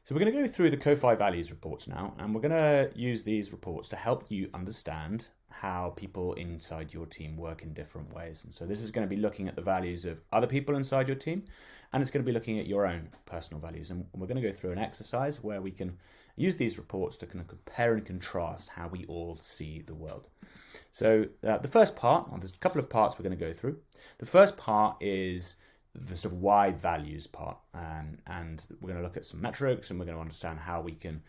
So we're going to go through the Cophi values reports now, and we're going to use these reports to help you understand how people inside your team work in different ways. And so this is going to be looking at the values of other people inside your team, and it's going to be looking at your own personal values. And we're going to go through an exercise where we can use these reports to kind of compare and contrast how we all see the world. So the first part, there's a couple of parts we're going to go through. The first part is the sort of why values part, and we're going to look at some metrics, and we're going to understand how we can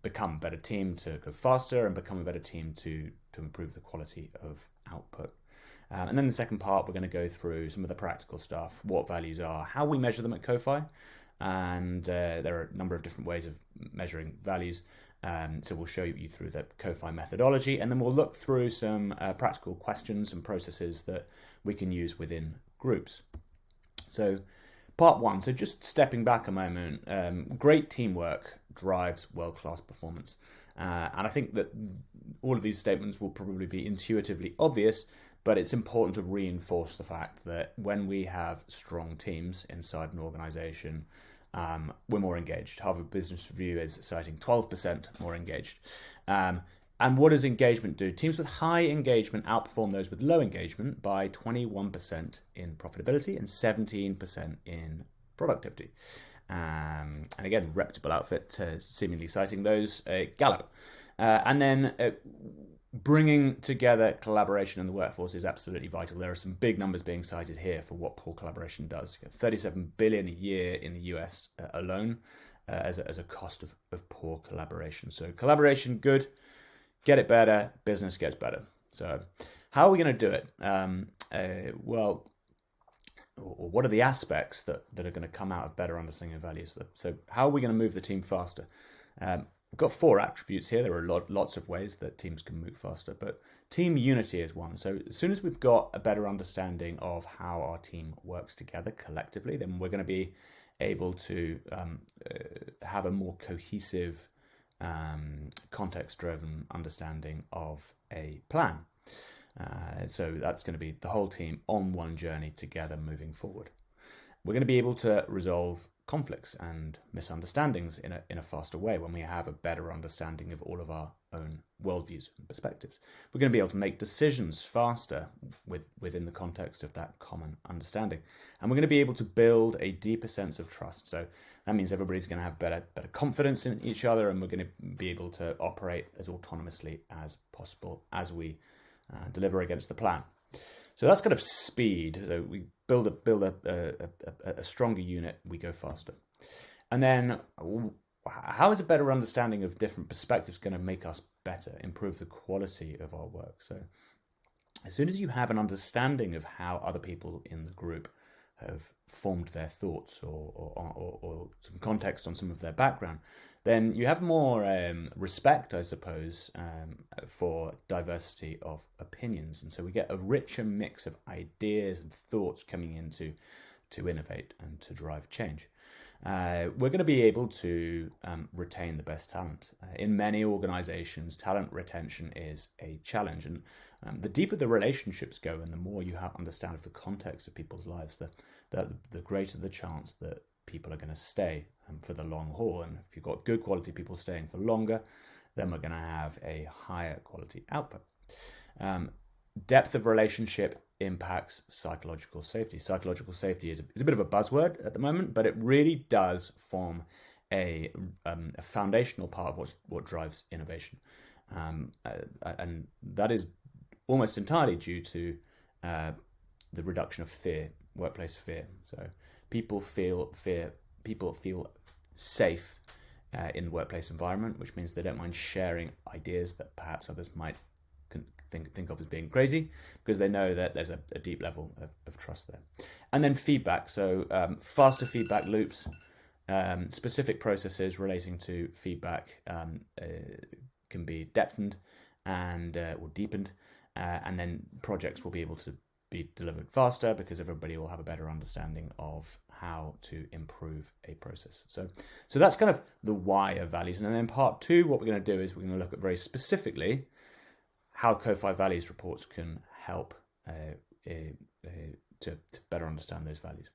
become a better team to go faster and become a better team to improve the quality of output. And then the second part, we're going to go through some of the practical stuff, what values are, how we measure them at Cophi, and there are a number of different ways of measuring values. So we'll show you through the Cophi methodology, and then we'll look through some practical questions and processes that we can use within groups. So part one, so just stepping back a moment, great teamwork drives world-class performance. And I think that all of these statements will probably be intuitively obvious, but it's important to reinforce the fact that when we have strong teams inside an organization, we're more engaged. Harvard Business Review is citing 12% more engaged. And what does engagement do? Teams with high engagement outperform those with low engagement by 21% in profitability and 17% in productivity. And again, reputable outfit seemingly citing those, Gallup. And then bringing together collaboration in the workforce is absolutely vital. There are some big numbers being cited here for what poor collaboration does. 37 billion a year in the US alone as a cost of poor collaboration. So collaboration, good. Get it better, business gets better. So how are we going to do it? Well, or what are the aspects that are going to come out of better understanding of values? So how are we going to move the team faster? We've got 4 attributes here. There are lots of ways that teams can move faster, but team unity is one. So as soon as we've got a better understanding of how our team works together collectively, then we're going to be able to have a more cohesive, context-driven understanding of a plan. So that's going to be the whole team on one journey together moving forward. We're going to be able to resolve conflicts and misunderstandings in a faster way when we have a better understanding of all of our own worldviews and perspectives. We're going to be able to make decisions faster within the context of that common understanding. And we're going to be able to build a deeper sense of trust. So that means everybody's going to have better confidence in each other, and we're going to be able to operate as autonomously as possible as we deliver against the plan. So that's kind of speed. So we build a stronger unit, we go faster. And then how is a better understanding of different perspectives going to make us better, improve the quality of our work? So as soon as you have an understanding of how other people in the group have formed their thoughts or some context on some of their background, then you have more respect, I suppose, for diversity of opinions. And so we get a richer mix of ideas and thoughts coming in to innovate and to drive change. We're going to be able to retain the best talent. In many organizations, talent retention is a challenge. And the deeper the relationships go and the more you understand of the context of people's lives, the greater the chance that people are going to stay for the long haul. And if you've got good quality people staying for longer, then we're going to have a higher quality output. Depth of relationship impacts psychological safety. Psychological safety is a bit of a buzzword at the moment, but it really does form a foundational part of what drives innovation. And that is almost entirely due to the reduction of fear, workplace fear. So people feel safe in the workplace environment, which means they don't mind sharing ideas that perhaps others might think of as being crazy, because they know that there's a deep level of trust there. And then feedback, so faster feedback loops, specific processes relating to feedback can be depthened and or deepened, and then projects will be able to be delivered faster because everybody will have a better understanding of how to improve a process. So that's kind of the why of values. And then in part 2, what we're going to do is we're going to look at very specifically how Cophi values reports can help to better understand those values.